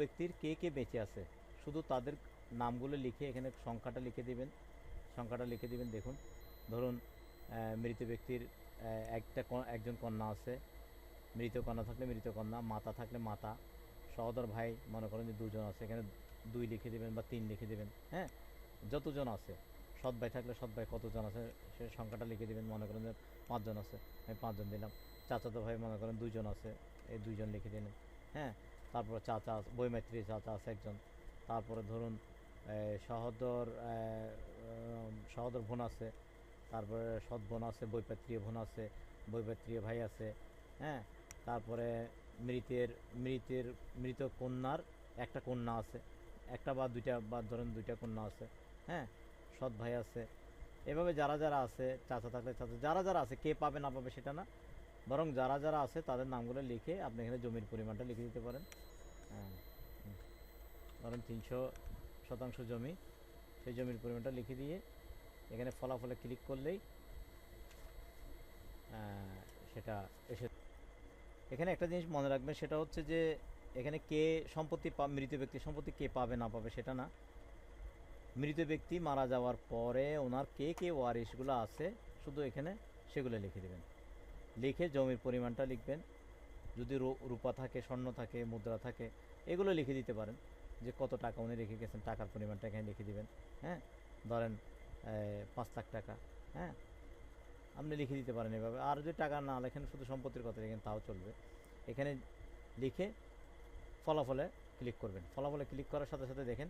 ব্যক্তির কে কে বেঁচে আছে শুধু তাদের নামগুলো লিখে এখানে সংখ্যাটা লিখে দিবেন। দেখুন, ধরুন মৃত ব্যক্তির একজন কন্যা আছে, মৃত কন্যা থাকলে মৃত কন্যা, মাতা থাকলে মাতা, সহোদর ভাই মনে করেন যে দুজন আছে, এখানে 2 লিখে দেবেন বা 3 লিখে দেবেন। হ্যাঁ, যতজন আছে। সৎ ভাই থাকলে সৎ ভাই কতজন আছে সে সংখ্যাটা লিখে দেবেন। মনে করেন যে 5 জন আছে, আমি 5 জন দিলাম। চাচাতো ভাই মনে করেন 2 জন আছে, এই 2 জন লিখে দিলেন। হ্যাঁ, তারপর চাচা বৈমাত্রী চাচা আছে একজন। তারপরে ধরুন সহোদর সহোদর বোন আছে, তারপরে সৎ বোন আছে, বৈপাত্রীয় বোন আছে, বৈপাত্রীয় ভাই আছে। হ্যাঁ, তারপরে মৃতের মৃতের মৃত কন্যার একটা কন্যা আছে, একটা বা দুইটা, বা ধরেন 2টা কন্যা আছে। হ্যাঁ, সৎ ভাই আছে। এভাবে যারা যারা আছে, চাচা থাকলে চাচা, যারা যারা আছে, কে পাবে না পাবে সেটা না, বরং যারা যারা আছে তাদের নামগুলো লিখে আপনি এখানে জমির পরিমাণটা লিখে দিতে পারেন। হ্যাঁ, ধরেন 300 শতাংশ জমি, সেই জমির পরিমাণটা লিখে দিয়ে এখানে ফলাফলে ক্লিক করলেই সেটা এসে। এখানে একটা জিনিস মনে রাখবেন, সেটা হচ্ছে যে এখানে কে সম্পত্তি মৃত ব্যক্তি সম্পত্তি কে পাবে না পাবে সেটা না, মৃত ব্যক্তি মারা যাওয়ার পরে ওনার কে কে ওয়ারিশগুলো আছে শুধু এখানে সেগুলো লিখে দেবেন। লিখে জমির পরিমাণটা লিখবেন। যদি রূপা থাকে, স্বর্ণ থাকে, মুদ্রা থাকে, এগুলো লিখে দিতে পারেন যে কত টাকা উনি রেখে গেছেন, টাকার পরিমাণটা এখানে লিখে দিবেন। হ্যাঁ, ধরেন 5 লাখ টাকা। হ্যাঁ, আপনি লিখে দিতে পারেন এভাবে। আর যদি টাকা না লেখেন, শুধু সম্পত্তির কথা লেখেন, তাও চলবে। এখানে লিখে ফলাফলে ক্লিক করবেন। ফলাফলে ক্লিক করার সাথে সাথে দেখেন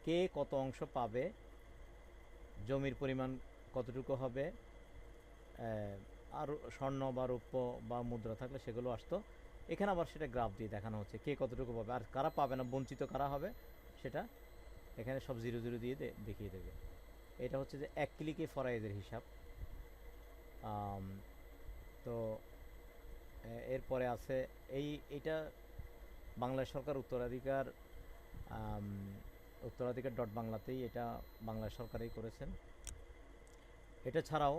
কে কত অংশ পাবে, জমির পরিমাণ কতটুকু হবে, আর স্বর্ণ বা রৌপ্য বা মুদ্রা থাকলে সেগুলো আসতো। এখানে আবার সেটা গ্রাফ দিয়ে দেখানো হচ্ছে কে কতটুকু পাবে, আর কারা পাবে না, বঞ্চিত কারা হবে, সেটা এখানে সব 0 0 দিয়ে দেখিয়ে দেবে। এটা হচ্ছে যে 1 ক্লিকে ফরায়েজের হিসাব। তো এরপরে আছে এইটা বাংলাদেশ সরকার উত্তরাধিকার ডট বাংলাতেই এটা বাংলাদেশ সরকারই করেছেন। এটা ছাড়াও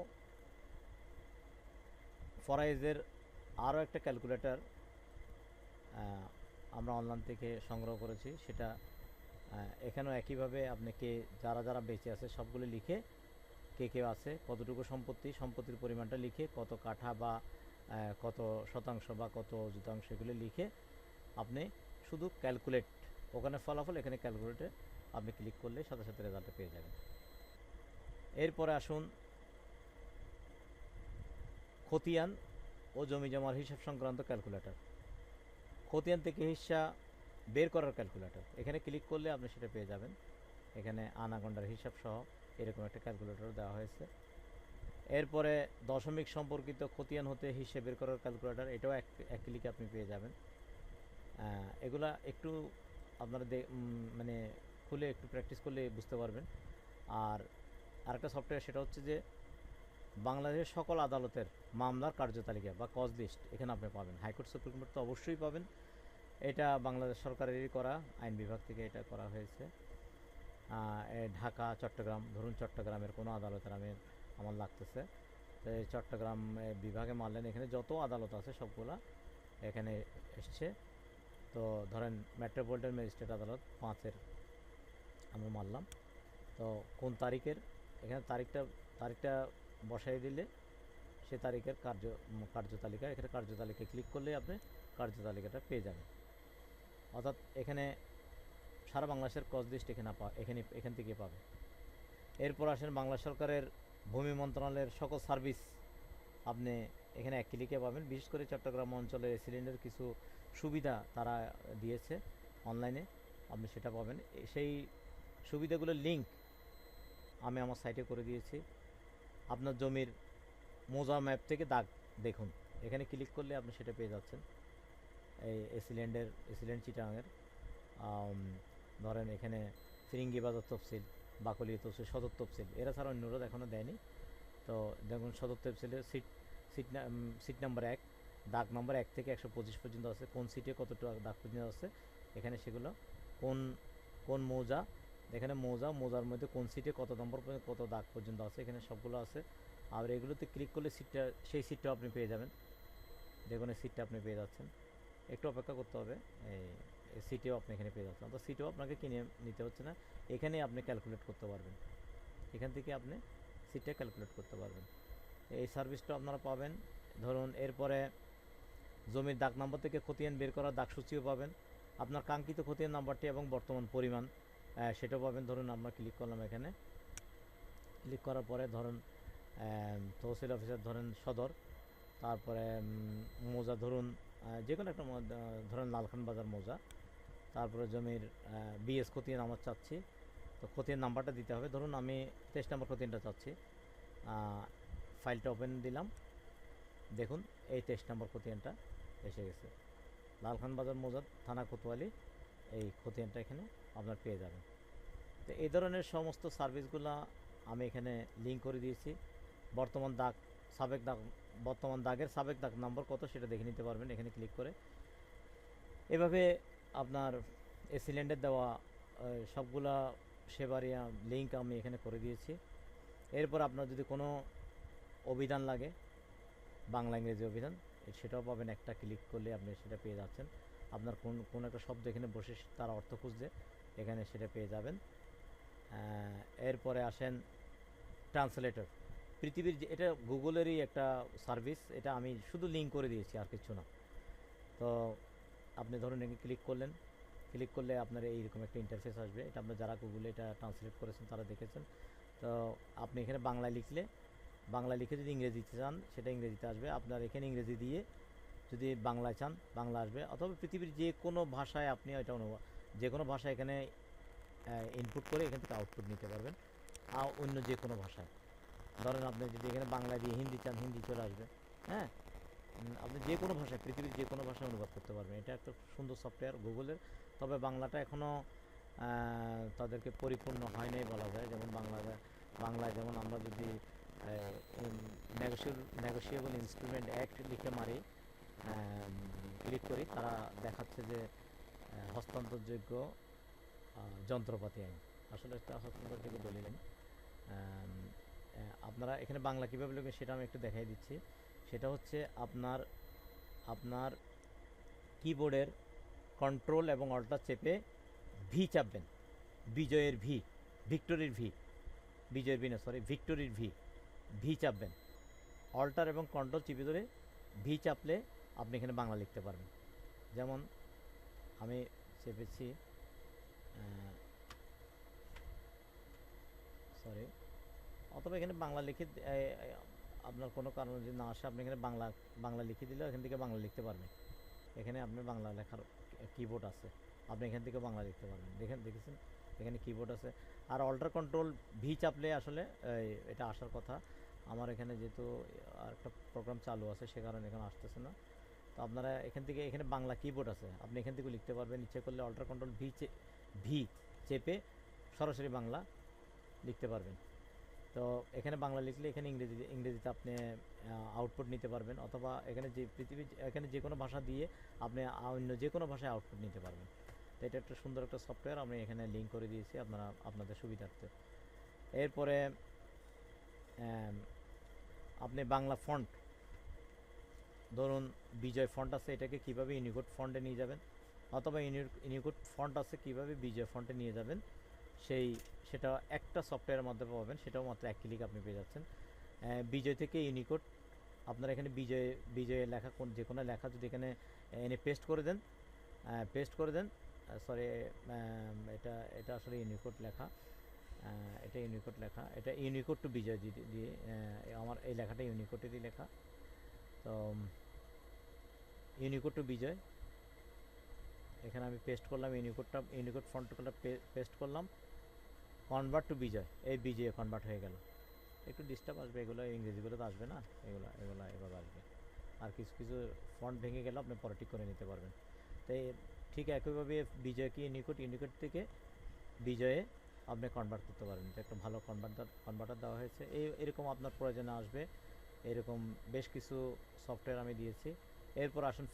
ফরাইজের আরও একটা ক্যালকুলেটর আমরা অনলাইন থেকে সংগ্রহ করেছি, সেটা এখানেও একইভাবে আপনাকে যারা যারা বেঁচে আছে সবগুলো লিখে কে কে আছে, কতটুকু সম্পত্তির পরিমাণটা লিখে, কত কাঠা বা কত শতাংশ বা কত শতাংশ, এগুলো লিখে আপনি শুধু ক্যালকুলেট, ওখানে ফলাফল, এখানে ক্যালকুলেটে আপনি ক্লিক করলে সাথে সাথে রেজাল্টটা পেয়ে যাবেন। এরপরে আসুন খতিয়ান ও জমি জমার হিসাব সংক্রান্ত ক্যালকুলেটর। খতিয়ান থেকে হিস্সা বের করার ক্যালকুলেটর, এখানে ক্লিক করলে আপনি সেটা পেয়ে যাবেন। এখানে আনাগন্ডার হিসাব সহ এরকম একটা ক্যালকুলেটর দেওয়া হয়েছে। এরপরে দশমিক সম্পর্কিত খতিয়ান হতে হিসেব বের করার ক্যালকুলেটর, এটাও এক ক্লিকে আপনি পেয়ে যাবেন। এগুলা একটু আপনারা মানে খুলে একটু প্র্যাকটিস করলে বুঝতে পারবেন। আর আরেকটা সফটওয়্যার, সেটা হচ্ছে যে বাংলাদেশের সকল আদালতের মামলার কার্যতালিকা বা কজ লিস্ট এখানে আপনি পাবেন। হাইকোর্ট, সুপ্রিম কোর্ট তো অবশ্যই পাবেন। এটা বাংলাদেশ সরকারেরই করা, আইন বিভাগ থেকে এটা করা হয়েছে। ঢাকা, চট্টগ্রাম, ধরুন চট্টগ্রামের কোনো আদালতের আমার লাগতেছে, তো এই চট্টগ্রাম বিভাগে মারলেন, এখানে যত আদালত আছে সবগুলা এখানে এসছে। তো ধরেন মেট্রোপলিটন ম্যাজিস্ট্রেট আদালত 5-এর আমরা মারলাম, তো কোন তারিখের, এখানে তারিখটা বসাই দিলে সে তারিখের কার্যতালিকা, এখানে কার্যতালিকায় ক্লিক করলে আপনি কার্যতালিকাটা পেয়ে যাবেন। অর্থাৎ এখানে সারা বাংলাদেশের কজ লিস্ট এখান থেকে পাবে। এরপর আসেন বাংলা সরকারের ভূমি মন্ত্রণালয়ের সকল সার্ভিস আপনি এখানে এক ক্লিকে পাবেন। বিশেষ করে চট্টগ্রাম অঞ্চলে সিলিন্ডার কিছু সুবিধা তারা দিয়েছে অনলাইনে, আপনি সেটা পাবেন। সেই সুবিধাগুলোর লিঙ্ক আমি আমার সাইটে করে দিয়েছি। আপনার জমির মোজা ম্যাপ থেকে দাগ দেখুন, এখানে ক্লিক করলে আপনি সেটা পেয়ে যাচ্ছেন। এসিল্যান্ড চিটাগাংয়ের ধরেন এখানে ফিরিঙ্গি বাজার তফসিল, বাকলিয়া তফসিল, সদর তফসিল, এরা ছাড়া অন্যরা এখনও দেয়নি। তো দেখুন সদর তফসিলের সিট নাম্বার 1, দাগ নম্বর 1 থেকে 125 পর্যন্ত আছে, কোন সিটে কতটা দাগ পর্যন্ত আছে এখানে, সেগুলো কোন মৌজা, এখানে মৌজার মধ্যে কোন সিটে কত নম্বর পর্যন্ত কত দাগ পর্যন্ত আছে, এখানে সবগুলো আছে। আর এগুলোতে ক্লিক করলে সেই সিটটাও আপনি পেয়ে যাবেন। দেখুন এই সিটটা আপনি পেয়ে যাচ্ছেন। একটু অপেক্ষা করতে হবে, এই সিটিও আপনি এখানে পেয়ে যাচ্ছেন, তো সিটিও আপনাকে কিনে নিতে হচ্ছে না, এখানেই আপনি ক্যালকুলেট করতে পারবেন, এখান থেকে আপনি সিটটা ক্যালকুলেট করতে পারবেন। এই সার্ভিসটা আপনারা পাবেন। ধরুন এরপরে জমির দাগ নাম্বার থেকে খতিয়ান বের করার দাগসূচিও পাবেন, আপনার কাঙ্ক্ষিত খতিয়ান নাম্বারটি এবং বর্তমান পরিমাণ সেটাও পাবেন। ধরুন আমরা ক্লিক করলাম, এখানে ক্লিক করার পরে ধরুন তহসিল অফিসার ধরেন সদর, তারপরে মৌজা ধরুন যে কোনো একটা ধরেন লালখান বাজার মৌজা, তারপরে জমির বিএস খতিয়ান আমার চাচ্ছি, তো খতিয়ান নাম্বারটা দিতে হবে। ধরুন আমি 23 নম্বর খতিয়ানটা চাচ্ছি, ফাইলটা ওপেন দিলাম, দেখুন এই 23 নম্বর খতিয়ানটা এসে গেছে, লালখান বাজার মৌজা, থানা কোতোয়ালি, এই খতিয়ানটা এখানে আপনার পেয়ে যাবেন। তো এই ধরনের সমস্ত সার্ভিসগুলো আমি এখানে লিঙ্ক করে দিয়েছি। বর্তমান দাগ, সাবেক দাগ, বর্তমান দাগের সাবেক দাগ নম্বর কত সেটা দেখে নিতে পারবেন এখানে ক্লিক করে। এভাবে আপনার এসিল্যান্ডের দেওয়া সবগুলা সেবারিয়া লিঙ্ক আমি এখানে করে দিয়েছি। এরপর আপনার যদি কোনো অভিধান লাগে, বাংলা ইংরেজি অভিধান, সেটাও পাবেন, একটা ক্লিক করলে আপনি সেটা পেয়ে যাচ্ছেন। আপনার কোন একটা শব্দ এখানে বসে তার অর্থ খুঁজতে এখানে সেটা পেয়ে যাবেন। এরপরে আসেন ট্রান্সলেটর, পৃথিবীর এটা গুগলেরই একটা সার্ভিস, এটা আমি শুধু লিঙ্ক করে দিয়েছি আর কিছু না। তো আপনি ধরুন এখানে ক্লিক করলেন, ক্লিক করলে আপনার এইরকম একটা ইন্টারফেস আসবে, এটা আপনার যারা গুগলে এটা ট্রান্সলেট করেছেন তারা দেখেছেন। তো আপনি এখানে বাংলা লিখলে, বাংলা লিখে যদি ইংরেজিতে চান সেটা ইংরেজিতে আসবে, আপনার এখানে ইংরেজি দিয়ে যদি বাংলায় চান বাংলা আসবে, অথবা পৃথিবীর যে কোনো ভাষায় আপনি এটা যে কোনো ভাষা এখানে ইনপুট করে এখান থেকে আউটপুট নিতে পারবেন, আর অন্য যে কোনো ভাষায়। ধরেন আপনি যদি এখানে বাংলা দিয়ে হিন্দি চান, হিন্দি চলে আসবে। হ্যাঁ, আপনি যে কোনো ভাষায়, পৃথিবীর যে কোনো ভাষায় অনুবাদ করতে পারবেন। এটা একটা সুন্দর সফটওয়্যার গুগলের, তবে বাংলাটা এখনও তাদেরকে পরিপূর্ণ হয় নাই বলা যায়। যেমন বাংলায় যেমন আমরা যদি নেগোশিয়েবল ইনস্ট্রুমেন্ট অ্যাক্ট লিখে মারি, ক্লিক করি, তারা দেখাচ্ছে যে হস্তান্তরযোগ্য যন্ত্রপাতি আইন, আসলে একটা হস্তান্তরযোগ্য দলিল আইন। আপনারা এখানে বাংলা কীভাবে লিখবেন সেটা আমি একটু দেখাই দিচ্ছি। সেটা হচ্ছে আপনার কিবোর্ডের কন্ট্রোল এবং অল্টার চেপে ভি চাপবেন, বিজয়ের ভি, ভিক্টোরির ভি, বিজয়ের ভি না, সরি, ভিক্টোরির ভি, ভি চাপবেন। অল্টার এবং কন্ট্রোল চিপে ধরে ভি চাপলে আপনি এখানে বাংলা লিখতে পারবেন। যেমন আমি চেপেছি, সরি, অথবা এখানে বাংলা লিখে আপনার কোনো কারণে যদি না আসে, আপনি এখানে বাংলা লিখে দিলে এখান থেকে বাংলা লিখতে পারবেন। এখানে আপনি বাংলা লেখার কিবোর্ড আছে, আপনি এখান থেকে বাংলা লিখতে পারবেন। দেখেছেন এখানে কিবোর্ড আছে। আর অল্টার কন্ট্রোল ভি চাপলে আসলে এটা আসার কথা, আমার এখানে যেহেতু একটা প্রোগ্রাম চালু আছে সে কারণে এখানে আসতেছে না। তো আপনারা এখানে বাংলা কিবোর্ড আছে, আপনি এখান থেকে লিখতে পারবেন। ইচ্ছে করলে অল্টার কন্ট্রোল ভি চেপে সরাসরি বাংলা লিখতে পারবেন। তো এখানে বাংলা লিখলে এখানে ইংরেজিতে আপনি আউটপুট নিতে পারবেন, অথবা এখানে যে কোনো ভাষা দিয়ে আপনি অন্য যে কোনো ভাষায় আউটপুট নিতে পারবেন। তো এটা একটা সুন্দর একটা সফটওয়্যার, আমি এখানে লিঙ্ক করে দিয়েছি আপনাদের সুবিধার্থে। এরপরে আপনি বাংলা ফন্ট, ধরুন বিজয় ফন্ট আছে, এটাকে কীভাবে ইউনিকোড ফন্টে নিয়ে যাবেন, অথবা ইউনিকোড ফন্ট আছে কীভাবে বিজয় ফন্টে নিয়ে যাবেন, সেটা একটা সফটওয়্যারের মাধ্যমে পাবেন, সেটাও মাত্র এক ক্লিক আপনি পেয়ে যাচ্ছেন। বিজয় থেকে ইউনিকোড, আপনারা এখানে বিজয়ের লেখা যে কোনো লেখা যদি এখানে এনে পেস্ট করে দেন, সরি, এটা আসলে ইউনিকোড লেখা, এটা ইউনিকোড টু বিজয় দিয়ে আমার এই লেখাটা ইউনিকোডেরই লেখা। তো ইউনিকোড টু বিজয় এখানে আমি পেস্ট করলাম, ইউনিকোড ফন্টটা পেস্ট করলাম, কনভার্ট টু বিজয়, এই বিজয়ে কনভার্ট হয়ে গেল। একটু ডিস্টার্ব আসবে, এগুলো ইংরেজিগুলো তো আসবে না, এগুলো এভাবে আসবে। আর কিছু ফন্ট ভেঙে গেলে আপনি পরে ঠিক করে নিতে পারবেন। তাই ঠিক একইভাবে বিজয়কে ইউনিকোড থেকে বিজয়ে আপনি কনভার্ট করতে পারবেন। এটা একটা ভালো কনভার্টার দেওয়া হয়েছে। এরকম আপনার প্রয়োজনে আসবে, এরকম বেশ কিছু সফটওয়্যার আমি দিয়েছি। এরপর আসুন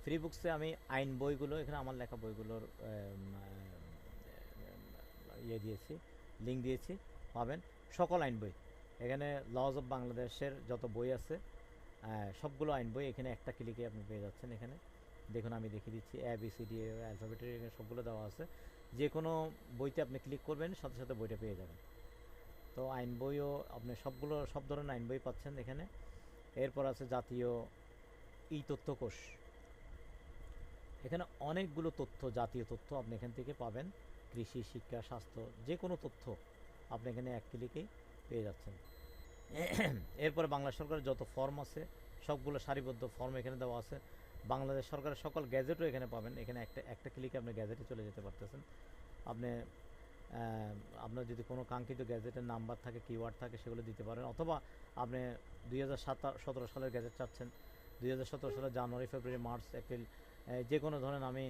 ফ্রি বুকসে আমি আইন বইগুলো, এখানে আমার লেখা বইগুলোর দিয়েছি, লিঙ্ক দিয়েছি, পাবেন সকল আইন বই। এখানে লজ অফ বাংলাদেশের যত বই আছে সবগুলো আইন বই এখানে একটা ক্লিকে আপনি পেয়ে যাচ্ছেন। এখানে দেখুন আমি দেখিয়ে দিচ্ছি, ABCD অ্যালফাবেটের এখানে সবগুলো দেওয়া আছে। যে কোনো বইতে আপনি ক্লিক করবেন, সাথে সাথে বইটা পেয়ে যাবেন। তো আইন বইও আপনি সব ধরনের আইন বই পাচ্ছেন এখানে। এরপর আছে জাতীয় তথ্যকোষ। এখানে অনেকগুলো তথ্য, জাতীয় তথ্য আপনি এখান থেকে পাবেন। কৃষি, শিক্ষা, স্বাস্থ্য, যে কোনো তথ্য আপনি এখানে এক ক্লিকেই পেয়ে যাচ্ছেন। এরপরে বাংলা সরকারের যত ফর্ম আছে সবগুলো সারিবদ্ধ ফর্ম এখানে দেওয়া আছে। বাংলাদেশ সরকারের সকল গ্যাজেটও এখানে পাবেন। এখানে একটা ক্লিকে আপনি গ্যাজেটে চলে যেতে পারতেছেন। আপনি আপনার যদি কোনো কাঙ্ক্ষিত গ্যাজেটের নাম্বার থাকে, কিওয়ার্ড থাকে, সেগুলো দিতে পারেন। অথবা আপনি 2017 সালের গ্যাজেট চাচ্ছেন, 2017 সালের জানুয়ারি, ফেব্রুয়ারি, মার্চ, এপ্রিল, যে কোনো ধরেন আমি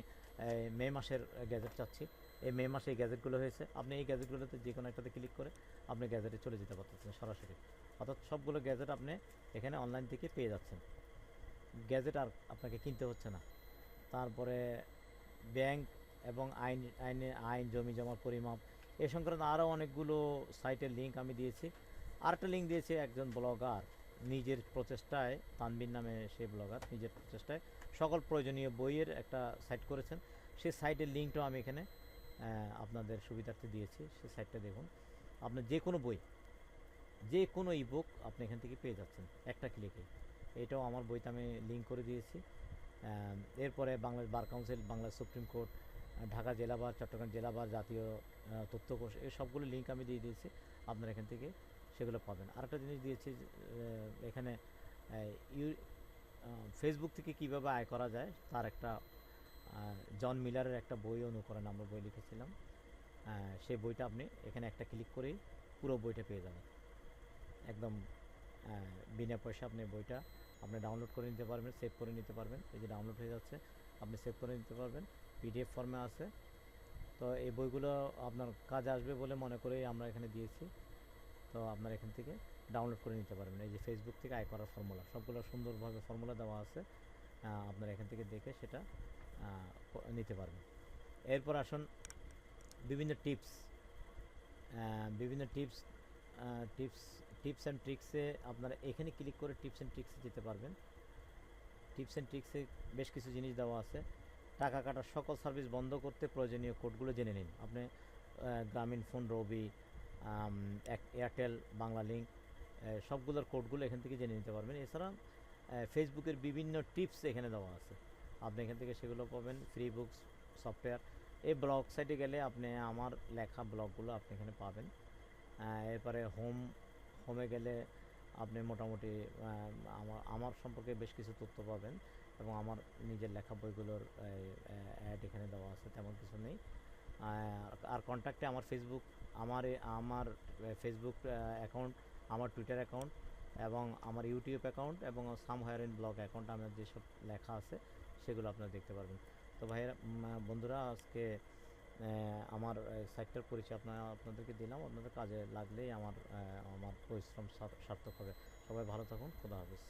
মে মাসের গ্যাজেট চাচ্ছি, এই মে মাসে এই গ্যাজেটগুলো হয়েছে, আপনি এই গ্যাজেটগুলোতে যে কোনো একটাতে ক্লিক করে আপনি গ্যাজেটে চলে যেতে পারতেছেন সরাসরি। অর্থাৎ সবগুলো গ্যাজেট আপনি এখানে অনলাইন থেকে পেয়ে যাচ্ছেন। গ্যাজেট আর আপনাকে কিনতে হচ্ছে না। তারপরে ব্যাংক এবং আইন জমি জমার পরিমাপ এ সংক্রান্ত আরও অনেকগুলো সাইটের লিঙ্ক আমি দিয়েছি। আরেকটা লিঙ্ক দিয়েছে একজন ব্লগার, নিজের প্রচেষ্টায়, তানবির নামে সে ব্লগার, নিজের প্রচেষ্টায় সকল প্রয়োজনীয় বইয়ের একটা সাইট করেছেন। সেই সাইটের লিঙ্কটাও আমি এখানে আপনাদের সুবিধার্থে দিয়েছি। সেই সাইটটা দেখুন। আপনার যে কোনো বই, যে কোনো ইবুক আপনি এখান থেকে পেয়ে যাচ্ছেন একটা ক্লিকে। এটাও আমার বইতে আমি লিঙ্ক করে দিয়েছি। এরপরে Bangladesh bar council, Bangladesh supreme court, Dhaka জেলা বার, চট্টগ্রাম জেলা বার, জাতীয় তথ্যকোষ, এই সবগুলো লিঙ্ক আমি দিয়ে দিয়েছি। আপনারা এখান থেকে সেগুলো পাবেন। আরেকটা জিনিস দিয়েছি এখানে, ফেসবুক থেকে কীভাবে আয় করা যায় তার একটা, জন মিলারের একটা বই অনুকরণ আমরা বই লিখেছিলাম। সেই বইটা আপনি এখানে একটা ক্লিক করেই পুরো বইটা পেয়ে যাবেন একদম বিনা পয়সা। আপনি বইটা আপনি ডাউনলোড করে নিতে পারবেন, সেভ করে নিতে পারবেন। এই যে ডাউনলোড হয়ে যাচ্ছে, আপনি সেভ করে নিতে পারবেন, PDF ফর্মে আছে। তো এই বইগুলো আপনার কাজে আসবে বলে মনে করেই আমরা এখানে দিয়েছি। তো আপনার এখান থেকে ডাউনলোড করে নিতে পারবেন। এই যে ফেসবুক থেকে আয় করার ফর্মুলা, সবগুলো সুন্দরভাবে ফর্মুলা দেওয়া আছে, আপনারা এখান থেকে দেখে সেটা নিতে পারবেন। এরপর আসুন বিভিন্ন টিপস, বিভিন্ন টিপস টিপস অ্যান্ড ট্রিক্সে আপনারা এখানে ক্লিক করে টিপস অ্যান্ড ট্রিক্সে যেতে পারবেন। টিপস অ্যান্ড ট্রিক্সে বেশ কিছু জিনিস দেওয়া আছে। টাকা কাটার সকল সার্ভিস বন্ধ করতে প্রয়োজনীয় কোডগুলো জেনে নিন। আপনি গ্রামীণ ফোন, রবি, এয়ারটেল, বাংলা লিঙ্ক, সবগুলোর কোডগুলো এখান থেকে জেনে নিতে পারবেন। এছাড়া ফেসবুকের বিভিন্ন টিপস এখানে দেওয়া আছে, আপনি এখান থেকে সেগুলো পাবেন। ফ্রি বুকস, সফটওয়্যার, এই ব্লগ সাইটে গেলে আপনি আমার লেখা ব্লগগুলো আপনি এখানে পাবেন। এরপরে হোমে গেলে আপনি মোটামুটি আমার সম্পর্কে বেশ কিছু তথ্য পাবেন, এবং আমার নিজের লেখা বইগুলোর অ্যাড এখানে দেওয়া আছে, তেমন কিছু নেই। আর কন্ট্যাক্টে আমার আমার ফেসবুক অ্যাকাউন্ট, আমার টুইটার অ্যাকাউন্ট, এবং আমার ইউটিউব অ্যাকাউন্ট, এবং সামহায়ার ইন ব্লগ অ্যাকাউন্ট, আমার যেসব লেখা আছে সেগুলো আপনারা দেখতে পারবেন। তো ভাইয়েরা, বন্ধুরা, আজকে আমার সাইটটার পরিচয় আপনাদেরকে দিলাম। আপনাদের কাজে লাগলেই আমার পরিশ্রম সার্থক হবে। সবাই ভালো থাকুন। খোদা হাফেজ।